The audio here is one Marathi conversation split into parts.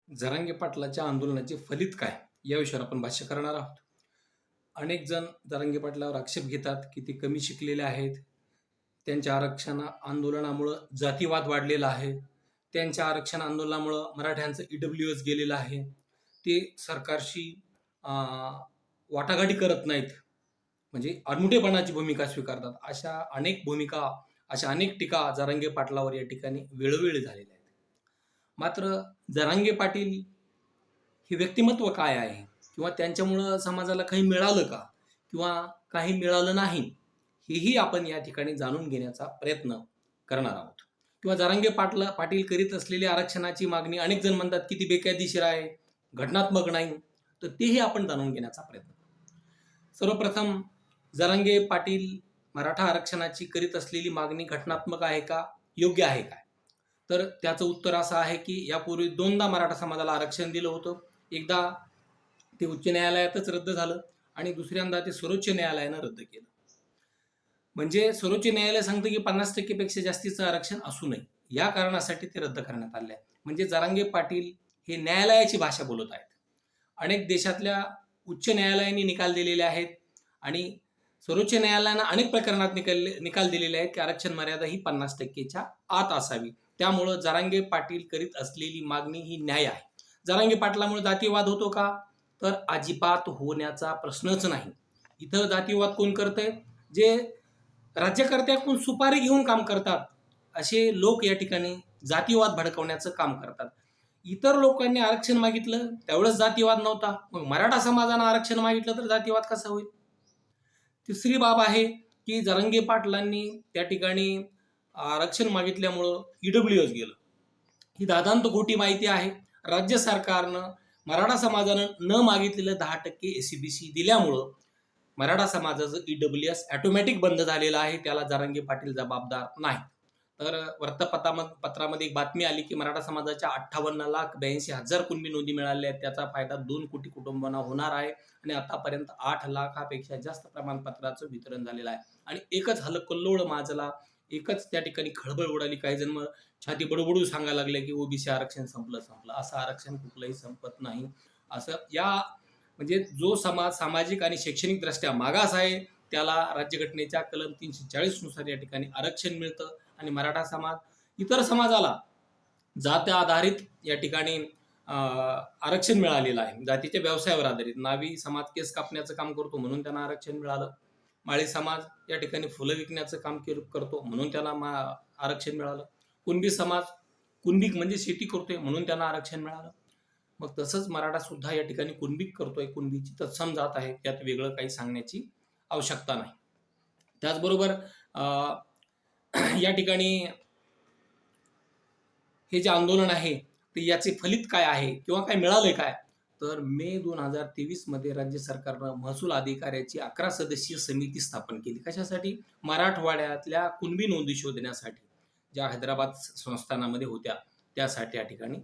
जरांगे पाटलाच्या आंदोलनाचे फलित काय या विषयावर आपण भाष्य करणार आहोत. अनेक जण जरांगे पाटलावर आक्षेप घेतात की ते कमी शिकलेले आहेत, त्यांच्या आरक्षण आंदोलनामुळं जातीवाद वाढलेला आहे, त्यांच्या आरक्षण आंदोलनामुळं मराठ्यांचं EWS गेलेलं आहे, ते सरकारशी वाटाघाटी करत नाहीत, म्हणजे अडमुठेपणाची भूमिका स्वीकारतात. अशा अनेक टीका जरांगे पाटलावर या ठिकाणी वेळोवेळी झालेल्या आहेत. मात्र जरांगे पाटील हे व्यक्तिमत्व काय आहे किंवा त्यांच्यामुळं समाजाला काही मिळालं का किंवा काही मिळालं नाही, हेही आपण या ठिकाणी जाणून घेण्याचा प्रयत्न करणार आहोत. किंवा जरांगे पाटील करीत असलेली आरक्षणाची मागणी अनेक जण म्हणतात की ती बेकायदेशीर आहे, घटनात्मक नाही, तर तेही आपण जाणून घेण्याचा प्रयत्न करू. सर्वप्रथम, जरांगे पाटील मराठा आरक्षणाची करीत असलेली मागणी घटनात्मक आहे का, योग्य आहे काय? तर त्याचं उत्तर असं आहे की यापूर्वी दोनदा मराठा समाजाला आरक्षण दिलं होतं. एकदा ते उच्च न्यायालयातच रद्द झालं आणि दुसऱ्यांदा ते सर्वोच्च न्यायालयानं रद्द केलं. म्हणजे सर्वोच्च न्यायालय सांगतं की 50% पेक्षा जास्तीचं आरक्षण असू नये, या कारणासाठी ते रद्द करण्यात आले आहे. म्हणजे जरांगे पाटील हे न्यायालयाची भाषा बोलत आहेत. अनेक देशातल्या उच्च न्यायालयांनी निकाल दिलेले आहेत आणि सर्वोच्च न्यायालयानं अनेक प्रकरणात निकाल दिलेले आहेत की आरक्षण मर्यादा ही 50%च्या आत असावी. त्यामुळं जरांगे पाटील करीत असलेली मागणी ही न्याय आहे. जरांगे पाटलामुळे जातीयवाद होतो का, तर अजिबात होण्याचा प्रश्नच नाही. इथं जातीयवाद कोण करतंय? जे राज्यकर्त्याकडून सुपारी घेऊन काम करतात असे लोक या ठिकाणी जातीयवाद भडकवण्याचं काम करतात. इतर लोकांनी आरक्षण मागितलं त्यावेळेस जातीयवाद नव्हता, मग मराठा समाजानं आरक्षण मागितलं तर जातीयवाद कसा होईल? तिसरी बाब आहे की जरांगे पाटलांनी त्या ठिकाणी आरक्षण मागितल्यामुळं EWS गेलं. ही दादांत खोटी माहिती आहे. राज्य सरकारनं मराठा समाजानं न मागितलेलं 10% SCBC दिल्यामुळं मराठा समाजाचं EWS ऑटोमॅटिक बंद झालेलं आहे. त्याला जरांगे पाटील जबाबदार नाही. तर पत्रामध्ये एक बातमी आली की मराठा समाजाच्या 58,82,000 कुणबी नोंदी मिळाल्या आहेत. त्याचा फायदा 2 कोटी कुटुंबांना होणार आहे आणि आतापर्यंत 8 लाखापेक्षा जास्त प्रमाणपत्राचं वितरण झालेलं आहे. आणि एकच हलकल्लोळ माजला, एकच त्या ठिकाणी खळबळ उडाली. काही जण मग छाती बडबडू सांगायला लागले की OBC आरक्षण संपलं. असं आरक्षण कुठलंही संपत नाही. असं म्हणजे जो समाज सामाजिक आणि शैक्षणिक दृष्ट्या मागास आहे त्याला राज्यघटनेच्या कलम 340 नुसार या ठिकाणी आरक्षण मिळतं आणि मराठा समाज इतर समाजाला जाती आधारित या ठिकाणी आरक्षण मिळालेलं आहे. जातीच्या व्यवसायावर आधारित. नावी समाज केस कापण्याचं काम करतो म्हणून त्यांना आरक्षण मिळालं. माळी समाज या ठिकाणी फुलं विकण्याचं काम करतो म्हणून त्यांना आरक्षण मिळालं. कुणबी समाज कुणबी म्हणजे शेती करतोय म्हणून त्यांना आरक्षण मिळालं. मग तसंच मराठा सुद्धा या ठिकाणी कुणबी करतोय, कुणबीची तत्सम जात आहे, त्यात वेगळं काही सांगण्याची आवश्यकता नाही. त्याचबरोबर या ठिकाणी हे जे आंदोलन आहे ते याचे फलित काय आहे किंवा काय मिळालंय काय, तर मे 2023 मध्ये राज्य सरकारनं महसूल अधिकाऱ्याची 11 सदस्यीय समिती स्थापन केली. कशासाठी? मराठवाड्यातल्या कुणबी नोंदी शोधण्यासाठी, ज्या हैदराबाद संस्थानामध्ये होत्या त्यासाठी या ठिकाणी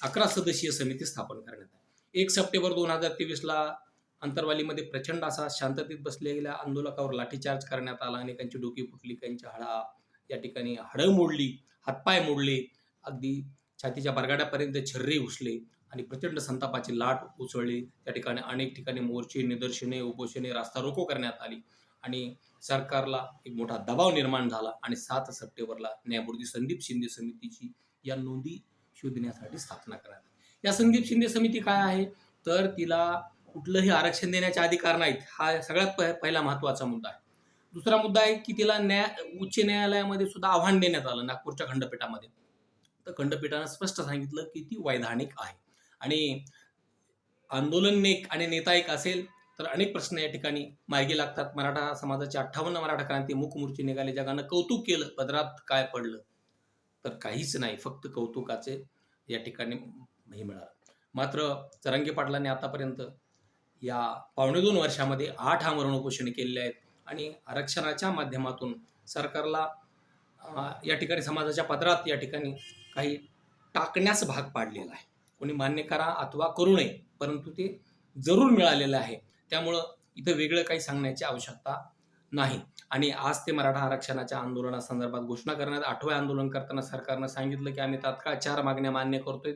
11 सदस्यीय समिती स्थापन करण्यात आली. 1 सप्टेंबर 2023ला अंतरवालीमध्ये प्रचंड असा शांततेत बसलेल्या आंदोलकावर लाठीचार्ज करण्यात आला. अनेकांची डोकी फुटली, काहींची या ठिकाणी हाडं मोडली, हातपाय मोडले, अगदी छातीच्या बरगाड्यापर्यंत छर्रे घुसले आणि प्रचंड संतापाची लाट उसळली. त्या ठिकाणी अनेक ठिकाणी मोर्चे, निदर्शने, उपोषणे, रास्ता रोको करण्यात आली आणि सरकारला एक मोठा दबाव निर्माण झाला आणि 7 सप्टेंबरला न्यायमूर्ती संदीप शिंदे समितीची या नोंदी शोधण्यासाठी स्थापना करण्यात आली. या संदीप शिंदे समिती काय आहे, तर तिला कुठलंही आरक्षण देण्याचे अधिकार नाहीत. हा सगळ्यात पहिला महत्त्वाचा मुद्दा आहे. दुसरा मुद्दा आहे की तिला उच्च न्यायालयामध्ये सुद्धा आव्हान देण्यात आलं, नागपूरच्या खंडपीठामध्ये. तर खंडपीठानं स्पष्ट सांगितलं की ती वैधानिक आहे आणि आंदोलन आणि नेता एक असेल तर अनेक प्रश्न या ठिकाणी मार्गी लागतात. मराठा समाजाचे 58 मराठा क्रांती मूक मोर्चे निघाले. जगानं कौतुक केलं, पदरात काय पडलं? तर काहीच नाही, फक्त कौतुकाचे या ठिकाणी हे मिळालं. मात्र जरांगे पाटलांनी आतापर्यंत या 2.25 वर्षामध्ये 8 आमरण उपोषणे केलेले आहेत आणि आरक्षणाच्या माध्यमातून सरकारला या ठिकाणी समाजाच्या पदरात या ठिकाणी काही टाकण्यास भाग पाडलेला आहे. कोणी मान्य करा अथवा करू नये, परंतु ते जरूर मिळालेलं आहे. त्यामुळं इथं वेगळं काही सांगण्याची आवश्यकता नाही. आणि आज ते मराठा आरक्षणाच्या आंदोलनासंदर्भात घोषणा करण्यात 8वें आंदोलन करताना सरकारनं सांगितलं की आम्ही तात्काळ 4 मागण्या मान्य करतोय.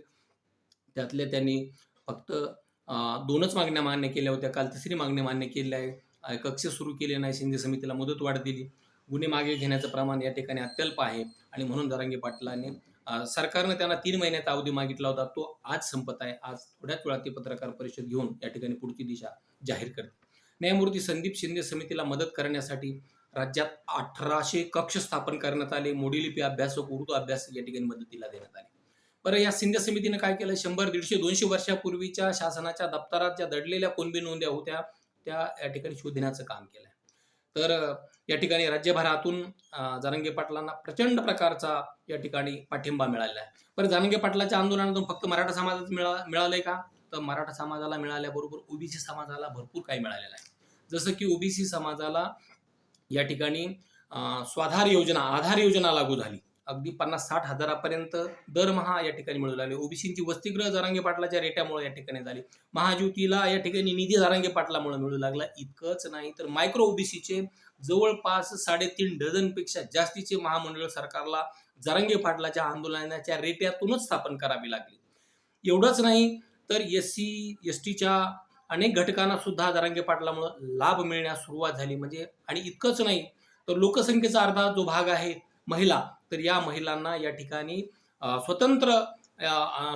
त्यातल्या त्यांनी फक्त 2च मागण्या मान्य केल्या होत्या. काल तिसरी मागणी मान्य केली आहे. कक्ष सुरू केले नाही, शिंदे समितीला मुदतवाढ दिली. गुन्हे मागे घेण्याचं प्रमाण या ठिकाणी अत्यल्प आहे आणि म्हणून जरांगे पाटलांनी सरकारनं त्यांना 3 महिन्याचा अवधी मागितला होता. तो आज संपत आहे. आज थोड्याच वेळात ते पत्रकार परिषद घेऊन या ठिकाणी पुढची दिशा जाहीर करते. न्यायमूर्ती संदीप शिंदे समितीला मदत करण्यासाठी राज्यात 1800 कक्ष स्थापन करण्यात आले. मोडी लिपी अभ्यासक, उर्दू अभ्यास या ठिकाणी मदतीला देण्यात आले. बरं, या शिंदे समितीने काय केलं? 100, 150, 200 वर्षापूर्वीच्या शासनाच्या दप्तरात ज्या दडलेल्या कुणबी नोंद्या होत्या त्या या ठिकाणी शोधण्याचं काम केलं. तर या ठिकाणी राज्यभरातून जरांगे पाटलांना प्रचंड प्रकारचा या ठिकाणी पाठिंबा मिळालेला आहे. बरं, जरांगे पाटलाच्या आंदोलनातून फक्त मराठा समाजात मिळालंय का? तर मराठा समाजाला मिळाल्याबरोबर ओबीसी समाजाला भरपूर काही मिळालेलं आहे. जसं की ओबीसी समाजाला या ठिकाणी स्वाधार योजना, आधार योजना लागू झाली. अगदी 50-60 हजारापर्यंत दरमहा या ठिकाणी मिळू लागले. ओबीसींची वसतिगृह जरांगे पाटलाच्या रेट्यामुळे या ठिकाणी झाली. महाज्योतीला या ठिकाणी निधी जरांगे पाटलामुळे मिळू लागला. इतकंच नाही तर मायक्रो ओबीसीचे जवळपास 3.5 डझनपेक्षा जास्तीचे महामंडळ सरकारला जरांगे पाटलाच्या आंदोलनाच्या रेट्यातूनच स्थापन करावी लागली. एवढंच नाही तर एससी एसटीच्या अनेक घटकांना सुद्धा जरांगे पाटलामुळे लाभ मिळण्यास सुरुवात झाली. म्हणजे आणि इतकंच नाही तर लोकसंख्येचा अर्धा जो भाग आहे महिला, तर या महिलांना या ठिकाणी स्वतंत्र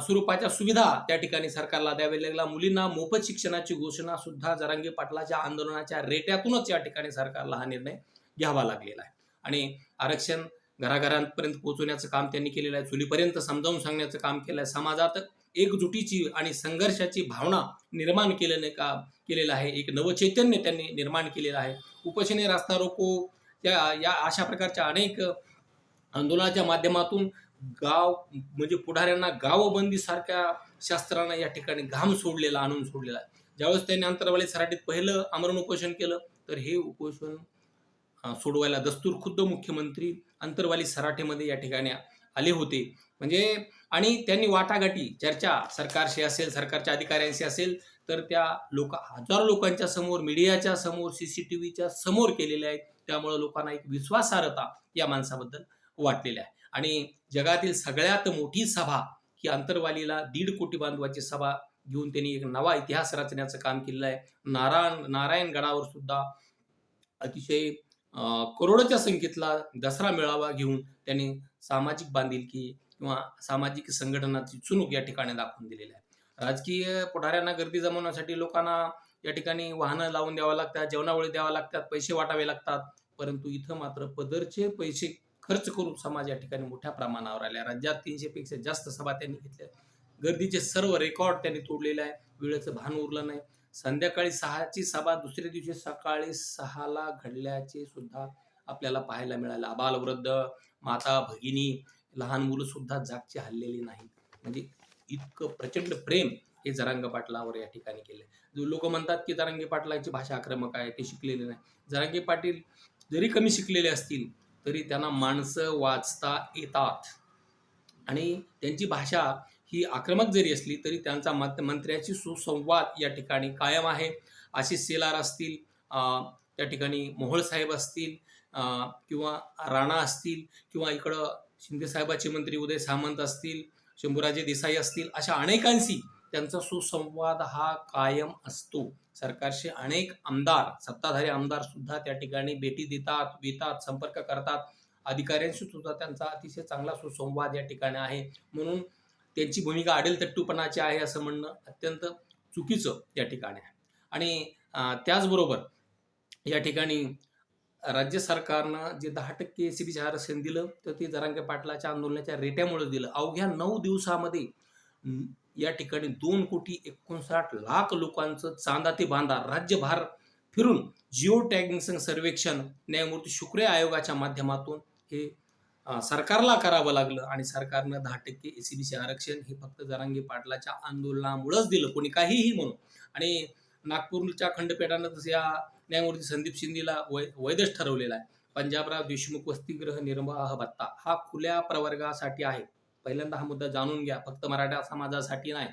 स्वरूपाच्या सुविधा त्या ठिकाणी सरकारला द्यावे लागल्या. मुलींना मोफत शिक्षणाची घोषणा सुद्धा जरांगे पाटलाच्या आंदोलनाच्या रेट्यातूनच या ठिकाणी सरकारला हा निर्णय घ्यावा लागलेला आहे. आणि आरक्षण घराघरांपर्यंत पोहोचवण्याचं काम त्यांनी केलेलं आहे. चुलीपर्यंत समजावून सांगण्याचं काम केलं आहे. समाजात एकजुटीची आणि संघर्षाची भावना निर्माण केलेलं आहे. एक नवचैतन्य त्यांनी निर्माण केलेलं आहे. उपोषणे, रास्ता रोको या अशा प्रकारच्या अनेक आंदोलनाच्या माध्यमातून म्हणजे पुढाऱ्यांना गावबंदी सारख्या शास्त्रांना या ठिकाणी आणून सोडलेला आहे. ज्यावेळेस त्यांनी अंतरवाली सराटीत पहिलं आमरण उपोषण केलं तर हे उपोषण सोडवायला खुद्द मुख्यमंत्री अंतरवाली सराटीमध्ये या ठिकाणी आले होते. म्हणजे आणि त्यांनी वाटाघाटी चर्चा सरकारशी असेल, सरकारच्या अधिकाऱ्यांशी असेल, तर त्या हजारो लोकांच्या समोर, मीडियाच्या समोर, सीसीटीव्हीच्या समोर केलेल्या आहेत. त्यामुळे लोकांना एक विश्वासार्हता या माणसाबद्दल वाटलेली आहे. आणि जगातील सगळ्यात मोठी सभा ही अंतरवालीला 1.5 कोटी बांधवाची सभा घेऊन त्यांनी एक नवा इतिहास रचण्याचं काम केलेलं आहे. नारायणगडावर सुद्धा अतिशय करोडोच्या संख्येतला दसरा मेळावा घेऊन त्यांनी सामाजिक बांधिलकी किंवा सामाजिक संघटनाची चुणूक या ठिकाणी दाखवून दिलेली आहे. राजकीय पुढाऱ्यांना गर्दी जमवण्यासाठी लोकांना या ठिकाणी वाहनं लावून द्यावं लागतात, जेवणावळी द्यावं लागतात, पैसे वाटावे लागतात. परंतु इथं मात्र पदरचे पैसे खर्च करून समाज या ठिकाणी मोठ्या प्रमाणावर आल्या. राज्यात 300 पेक्षा जास्त सभा त्यांनी घेतल्या. गर्दीचे सर्व रेकॉर्ड त्यांनी तोडलेले आहे. वेळेचं भान उरलं नाही. संध्याकाळी 6ची सभा दुसऱ्या दिवशी सकाळी 6ला घडल्याचे सुद्धा आपल्याला पाहायला मिळालं. आबालवृद्ध, माता, भगिनी, लहान मुलं सुद्धा जागची हललेली नाहीत. म्हणजे इतकं प्रचंड प्रेम हे जरांगे पाटलावर या ठिकाणी केले. लोक म्हणतात की जरांगे पाटलाची भाषा आक्रमक आहे, ते शिकलेले नाही. जरांगे पाटील जरी कमी शिकलेले असतील तरी त्यांना माणसं वाचता येतात आणि त्यांची भाषा ही आक्रमक जरी असली तरी त्यांचा मंत्र्याची सुसंवाद या ठिकाणी कायम आहे. आशिष शेलार असतील, त्या ठिकाणी मोहोळ साहेब असतील, किंवा राणा असतील, किंवा इकडं शिंदे साहेबाचे मंत्री उदय सामंत असतील, शंभूराजे देसाई असतील, अशा अनेकांशी त्यांचा सुसंवाद हा कायम असतो. सरकारचे अनेक आमदार, सत्ताधारी आमदार सुद्धा त्या ठिकाणी भेटी देतात, संपर्क करतात. अधिकाऱ्यांशी सुद्धा त्यांचा अतिशय चांगला सुसंवाद या ठिकाणी आहे. म्हणून त्यांची भूमिका आडेलतट्टूपणाची आहे असं म्हणणं अत्यंत चुकीचं या ठिकाणी आहे. आणि त्याचबरोबर या ठिकाणी राज्य सरकारनं जे 10% एसीबीचे आरक्षण दिलं तर ते जरांगे पाटलाच्या आंदोलनाच्या रेट्यामुळे दिलं. अवघ्या 9 दिवसामध्ये या ठिकाणी 2,59,00,000 लोकांचं चांदा ते बांधा राज्यभर फिरून जिओ टॅगिंग सर्वेक्षण न्यायमूर्ती शुक्रे आयोगाच्या माध्यमातून हे सरकारला करावं लागलं. आणि सरकारनं 10% एसीबीचे आरक्षण हे फक्त जरांगे पाटलाच्या आंदोलनामुळेच दिलं, कोणी काहीही म्हणून. आणि नागपूरच्या खंडपीठानं तसं या न्यायमूर्ती संदीप शिंदेला वैधच ठरवलेला आहे. पंजाबराव देशमुख वसतिगृह निर्वाह भत्ता हा खुल्या प्रवर्गासाठी आहे. पहिल्यांदा हा मुद्दा जाणून घ्या. फक्त मराठा समाजासाठी नाही.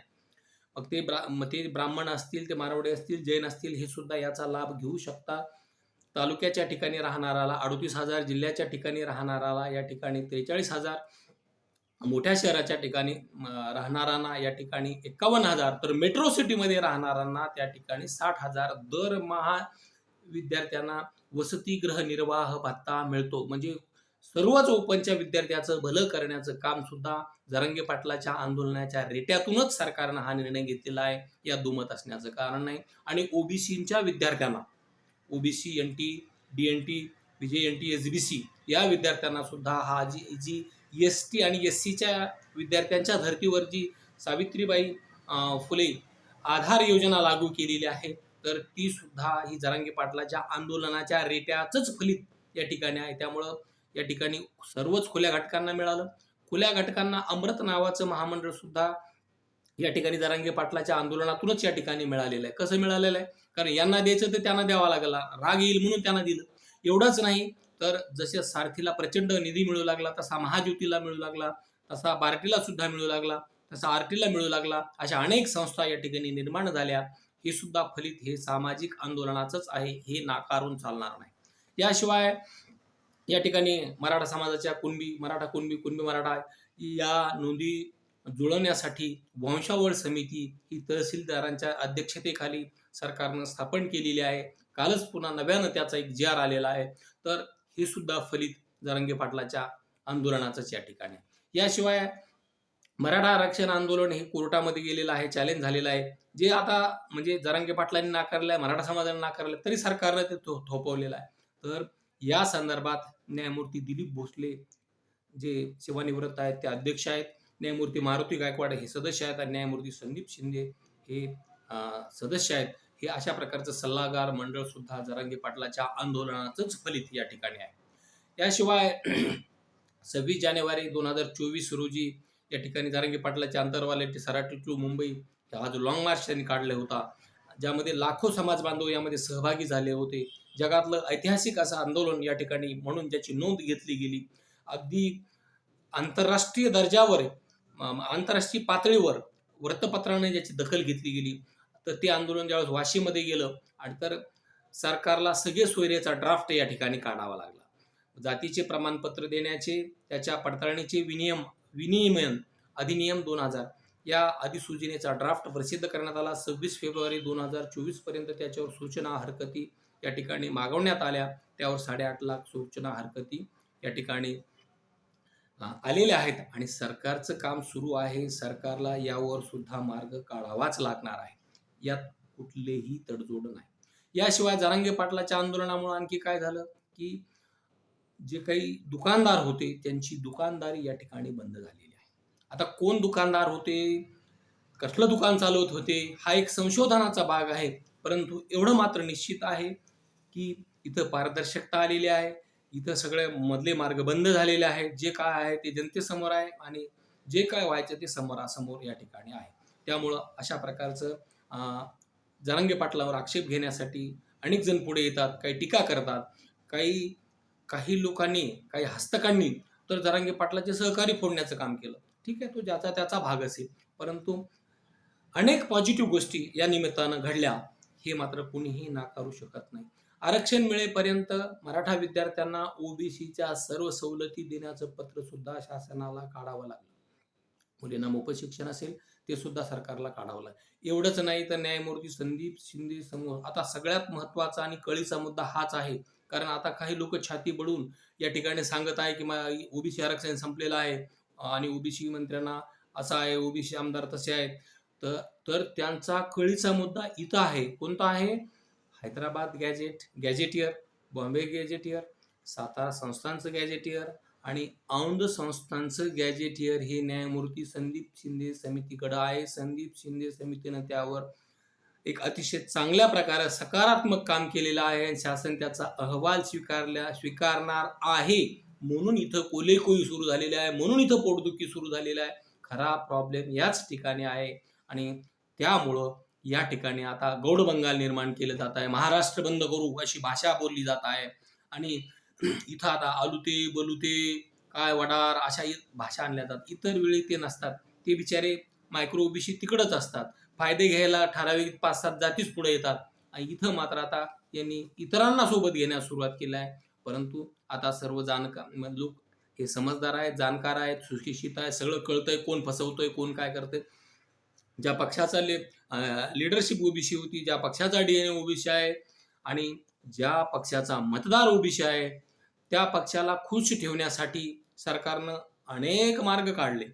मग ते ब्राह्मण असतील, ते मारवाडी असतील, जैन असतील, हे सुद्धा याचा लाभ घेऊ शकतात. तालुक्याच्या ठिकाणी राहणाराला 38,000, जिल्ह्याच्या ठिकाणी राहणाराला या ठिकाणी 43,000, मोठ्या शहराच्या ठिकाणी राहणाऱ्यांना या ठिकाणी 51,000, तर मेट्रो सिटीमध्ये राहणाऱ्यांना त्या ठिकाणी 60,000 दरमहा विद्यार्थ्यांना वसतिगृह निर्वाह भत्ता मिळतो. म्हणजे सर्वच ओपनच्या विद्यार्थ्याचं भलं करण्याचं काम सुद्धा जरांगे पाटलाच्या आंदोलनाच्या रेट्यातूनच सरकारनं हा निर्णय घेतलेला आहे. यात दुमत असण्याचं कारण नाही. आणि ओबीसीच्या विद्यार्थ्यांना, OBC, NT, DNT, VJNT, SBC या विद्यार्थ्यांना सुद्धा हा जी एसटी आणि एससीच्या विद्यार्थ्यांच्या धर्तीवर जी सावित्रीबाई फुले आधार योजना लागू केलेली आहे, तर ती सुद्धा ही जरांगे पाटलाच्या आंदोलनाच्या रेट्याचंच फलित या ठिकाणी आहे. त्यामुळं या ठिकाणी सर्वच खुल्या घटकांना मिळालं. खुल्या घटकांना अमृत नावाचं महामंडळ सुद्धा या ठिकाणी जरांगे पाटलाच्या आंदोलनातूनच या ठिकाणी मिळालेलं आहे. कसं मिळालेलं आहे? कारण यांना द्यायचं तर त्यांना द्यावा लागला, राग येईल म्हणून त्यांना दिलं. एवढंच नाही, तर जसे सारथीला प्रचंड निधी मिळू लागला, तसा महाज्योतीला मिळू लागला, तसा बार्टीला सुद्धा मिळू लागला, तसा आरटीला मिळू लागला. अशा अनेक संस्था या ठिकाणी निर्माण झाल्या. हे सुद्धा फलित हे सामाजिक आंदोलनाचंच आहे, हे नाकारून चालणार नाही. याशिवाय या ठिकाणी मराठा समाजाच्या मराठा कुणबी मराठा या नोंदी जुळवण्यासाठी वंशावळ समिती ही तहसीलदारांच्या अध्यक्षतेखाली सरकारनं स्थापन केलेली आहे. कालच पुन्हा नव्यानं त्याचा एक जी आर आलेला आहे. तर हे सुद्धा फलित जरांगे पाटलाच्या आंदोलनाचंच या ठिकाणी. याशिवाय मराठा आरक्षण आंदोलन हे कोर्टामध्ये गेलेलं आहे, चॅलेंज झालेलं आहे. जे आता म्हणजे जरांगे पाटलांनी नाकारलं आहे, मराठा समाजाने नाकारलं, तरी सरकारनं ते थोपवलेलं आहे. तर या संदर्भात न्यायमूर्ती दिलीप भोसले जे सेवानिवृत्त आहेत ते अध्यक्ष आहेत, न्यायमूर्ती मारुती गायकवाड हे सदस्य आहेत आणि न्यायमूर्ती संदीप शिंदे हे सदस्य आहेत. हे अशा प्रकारचं सल्लागार मंडळ सुद्धा जरांगे पाटलाच्या आंदोलनाचंच फलित या ठिकाणी आहे. याशिवाय 26 जानेवारी 2024 रोजी या ठिकाणी जरांगे पाटलाचे आंतरवाले सराटी टू मुंबई हा जो लॉंग मार्च त्यांनी काढला होता, ज्यामध्ये लाखो समाज बांधव यामध्ये सहभागी झाले होते. जगातलं ऐतिहासिक असं आंदोलन या ठिकाणी म्हणून ज्याची नोंद घेतली गेली. अगदी आंतरराष्ट्रीय दर्जावर, आंतरराष्ट्रीय पातळीवर वृत्तपत्राने ज्याची दखल घेतली गेली. तर ते आंदोलन ज्यावेळेस वाशीमध्ये गेलं आणि तर सरकारला सगळे सोयरेचा ड्राफ्ट या ठिकाणी काढावा लागला. जातीचे प्रमाणपत्र देण्याचे, त्याच्या पडताळणीचे विनियमन अधिनियम 2000 या अधिसूचनेचा ड्राफ्ट प्रसिद्ध करण्यात आला. 26 फेब्रुवारी 2024 पर्यंत त्याच्यावर सूचना हरकती या ठिकाणी मागवण्यात आल्या. त्यावर 8.5 लाख सूचना हरकती या ठिकाणी आलेल्या आहेत आणि सरकारचं काम सुरू आहे. सरकारला यावर सुद्धा मार्ग काढावाच लागणार आहे. यात कुठलेही तडजोड नाही. याशिवाय जरांगे पाटलाच्या आंदोलनामुळे आणखी काय झालं, की जे काही दुकानदार होते त्यांची दुकानदारी या ठिकाणी बंद झालेली आहे. आता कोण दुकानदार होते, कसलं दुकान चालवत होते, हा एक संशोधनाचा भाग आहे. परंतु एवढं मात्र निश्चित आहे की इथं पारदर्शकता आलेली आहे. इथं सगळे मधले मार्ग बंद झालेले आहेत. जे काय आहे ते जनतेसमोर आहे आणि जे काय व्हायचं ते समोरासमोर या ठिकाणी आहे. त्यामुळं अशा प्रकारचं जरांगे पाटलावर आक्षेप घेण्यासाठी अनेक जण पुढे येतात, काही टीका करतात, काही लोकांनी, काही हस्तकांनी तर जरांगे पाटलाचे सहकारी फोडण्याचं काम केलं. ठीक आहे, तो ज्याचा त्याचा भाग असेल. परंतु अनेक पॉझिटिव्ह गोष्टी या निमित्तानं घडल्या, हे मात्र कुणीही नाकारू शकत नाही. आरक्षण मिळेपर्यंत मराठा विद्यार्थ्यांना ओबीसीच्या सर्व सवलती देण्याचं पत्र सुद्धा शासनाला काढावं लागलं. मुलींना मोफत शिक्षण असेल ते सुद्धा सरकारला काढावं लागलं. एवढंच नाही तर न्यायमूर्ती संदीप शिंदे समोर आता सगळ्यात महत्त्वाचा आणि कळीचा मुद्दा हाच आहे. कारण आता काही लोक छाती बडून या ठिकाणी सांगत आहे की ओबीसी आरक्षण संपलेलं आहे आणि ओबीसी मंत्र्यांना असं आहे, ओबीसी आमदार तसे आहेत. तर त्यांचा कळीचा मुद्दा इथं आहे. कोणता आहे? हैदराबाद गॅजेटियर, बॉम्बे गॅजेटियर, सातारा संस्थांचं गॅजेटियर आणि औंध संस्थांचं गॅजेटियर हे न्यायमूर्ती संदीप शिंदे समितीकडे आहे. संदीप शिंदे समितीनं त्यावर एक अतिशय चांगल्या प्रकारे सकारात्मक काम केलेलं आहे आणि शासन त्याचा अहवाल स्वीकारणार आहे. म्हणून इथं कोलेकोई सुरू झालेली आहे, म्हणून इथं पोटदुखी सुरू झालेला आहे. खरा प्रॉब्लेम याच ठिकाणी आहे आणि त्यामुळं या ठिकाणी आता गौड बंगाल निर्माण केलं जात आहे. महाराष्ट्र बंद करू अशी भाषा बोलली जात आहे आणि इथं आता आलुते बलुते काय वडार अशा भाषा आणल्या जातात. इतर वेळी ते नसतात. ते बिचारे मायक्रो ओबीसी तिकडच असतात. फायदे घ्यायला ठराविक 5-7 जातीच पुढे येतात आणि इथं मात्र आता यांनी इतरांना सोबत घेण्यास सुरुवात केली आहे. परंतु आता सर्व लोक हे समजदार आहेत, जाणकार आहेत, सुशिक्षित आहेत, सगळं कळतंय, कोण फसवतोय, कोण काय करतंय. ज्या पक्षाचा लीडरशिप ओबीसी होती, ज्या पक्षाचा DNA ओबीसी आहे आणि ज्या पक्षाचा मतदार ओबीसी आहे, त्या पक्षाला खुश ठेवण्यासाठी सरकारनं अनेक मार्ग काढले.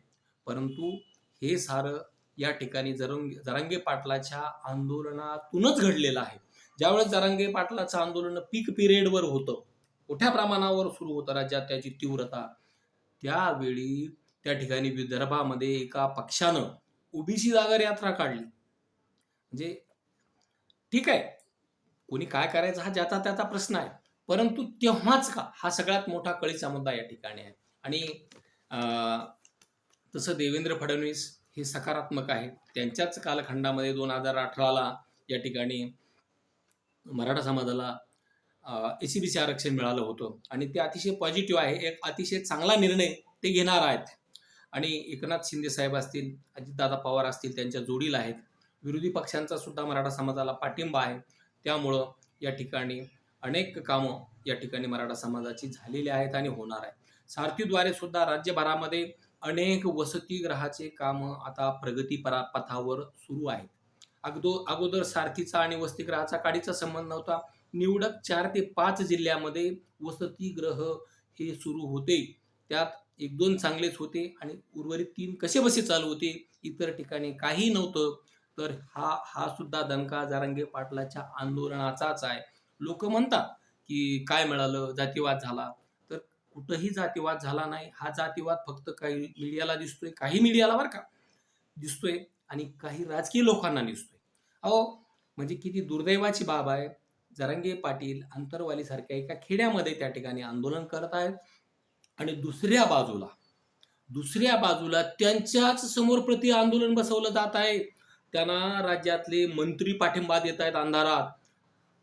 परंतु हे सारं या ठिकाणी जरांगे पाटलाच्या आंदोलनातूनच घडलेलं आहे. ज्यावेळेस जरांगे पाटलाचं आंदोलन पीक पिरियडवर होतं, मोठ्या प्रमाणावर सुरू होतं राज्यात त्याची तीव्रता, त्यावेळी त्या ठिकाणी विदर्भामध्ये एका पक्षानं ओबीसी जागर यात्रा काढली. म्हणजे ठीक आहे, कोणी काय करायचं हा ज्याचा त्याचा प्रश्न आहे, परंतु तेव्हाच का, हा सगळ्यात मोठा कळीचा मुद्दा या ठिकाणी आहे. आणि तसं देवेंद्र फडणवीस हे सकारात्मक आहे. त्यांच्याच कालखंडामध्ये 2018ला या ठिकाणी मराठा समाजाला SC-BC आरक्षण मिळालं होतं आणि ते अतिशय पॉझिटिव्ह आहे. एक अतिशय चांगला निर्णय ते घेणार आहेत. आणि एकनाथ शिंदे साहेब असतील, अजितदादा पवार असतील, त्यांच्या जोडीला आहेत. विरोधी पक्षांचा सुद्धा मराठा समाजाला पाठिंबा आहे. त्यामुळं या ठिकाणी अनेक कामं या ठिकाणी मराठा समाजाची झालेली आहेत आणि होणार आहे. सारथीद्वारे सुद्धा राज्यभरामध्ये अनेक वसतिगृहाचे कामं आता प्रगतीपथावर सुरू आहेत. अगोदर सारथीचा आणि वसतिगृहाचा काडीचा संबंध नव्हता. निवडक 4 ते 5 जिल्ह्यामध्ये वसतिगृह हे सुरू होते. त्यात 1-2 चांगलेच होते आणि उर्वरित 3 कसेबसे चालू होते. इतर ठिकाणी काही नव्हतं. तर हा सुद्धा दणका जरांगे पाटलाच्या आंदोलनाचाच आहे. लोक म्हणतात की काय मिळालं, जातीवाद झाला. तर कुठंही जातीवाद झाला नाही. हा जातीवाद फक्त काही मीडियाला दिसतोय, काही मीडियाला बरं का दिसतोय आणि काही राजकीय लोकांना दिसतोय. अहो, म्हणजे किती दुर्दैवाची बाब आहे. जरांगे पाटील अंतरवालीसारख्या एका खेड्यामध्ये त्या ठिकाणी आंदोलन करत आहेत आणि दुसऱ्या बाजूला त्यांच्याच समोर प्रति आंदोलन बसवलं जात आहे. त्यांना राज्यातले मंत्री पाठिंबा देत आहेत अंधारात.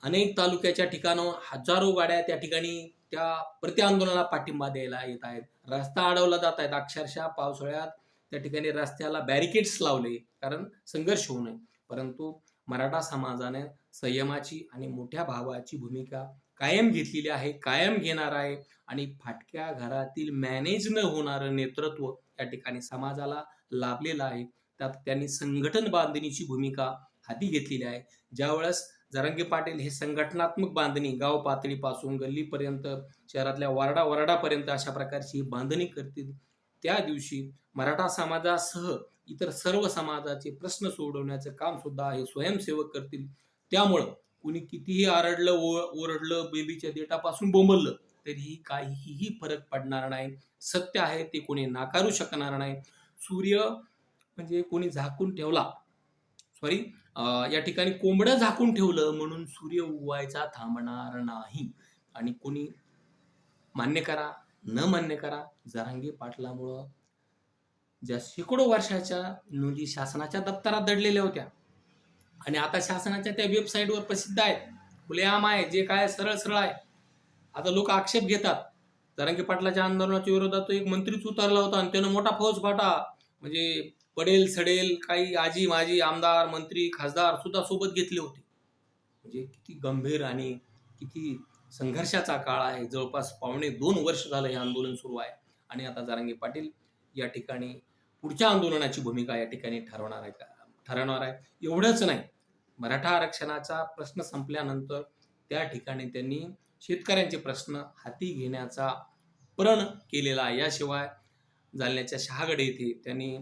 अनेक तालुक्याच्या ठिकाणं हजारो गाड्या त्या ठिकाणी त्या प्रति आंदोलनाला पाठिंबा द्यायला येत आहेत. रस्ता अडवला जात आहेत. अक्षरशः पावसाळ्यात त्या ठिकाणी रस्त्याला बॅरिकेड्स लावले, कारण संघर्ष होऊ नये. परंतु मराठा समाजाने संयमाची आणि मोठ्या भावाची भूमिका कायम घेतलेली आहे, कायम घेणार आहे आणि फाटक्या घरातील मॅनेज न होणारं नेतृत्व या ठिकाणी समाजाला लाभलेलं आहे. त्यात त्यांनी संघटन बांधणीची भूमिका हाती घेतलेली आहे. ज्यावेळेस जरांगे पाटील हे संघटनात्मक बांधणी गाव पातळीपासून गल्लीपर्यंत, शहरातल्या वार्डापर्यंत अशा प्रकारची बांधणी करतील, त्या दिवशी मराठा समाजासह इतर सर्व समाजाचे प्रश्न सोडवण्याचं काम सुद्धा हे स्वयंसेवक करतील. त्यामुळं कुणी कितीही आरडलं, ओरडलं, बेबीच्या देठापासून बोंबललं तरीही काहीही फरक पडणार नाही. सत्य आहे ते कोणी नाकारू शकणार नाही. सूर्य म्हणजे कोणी झाकून ठेवला, या ठिकाणी कोंबडं झाकून ठेवलं म्हणून सूर्य उगवायचा थांबणार नाही. आणि कोणी मान्य करा न मान्य करा, जरांगे पाटलामुळं ज्या शेकडो वर्षाच्या नोंदी शासनाच्या दप्तरात दडलेल्या होत्या आणि आता शासनाच्या त्या वेबसाईटवर प्रसिद्ध आहेत, खुलेआम आहे, जे काय सरळ आहे. आता लोक आक्षेप घेतात, जरांगे पाटलाच्या आंदोलनाच्या विरोधात तो एक मंत्रीच उतरला होता आणि त्यानं मोठा फौजफाटा, म्हणजे पडेल सडेल काही आजी माजी आमदार, मंत्री, खासदार सुद्धा सोबत घेतले होते. म्हणजे किती गंभीर आणि किती संघर्षाचा काळ आहे. जवळपास 2.5 वर्ष झालं हे आंदोलन सुरू आहे आणि आता जरांगे पाटील या ठिकाणी पुढच्या आंदोलनाची भूमिका या ठिकाणी ठरवणार आहे. एवढंच नाही, मराठा आरक्षणाचा प्रश्न संपल्यानंतर त्या ठिकाणी त्यांनी शेतकऱ्यांचे प्रश्न हाती घेण्याचा प्रण केलेला आहे. याशिवाय जालन्याच्या शहागड येथे त्यांनी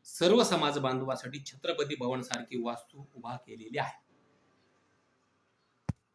सर्व समाज बांधवासाठी छत्रपती भवन सारखी वास्तू उभा केलेली आहे.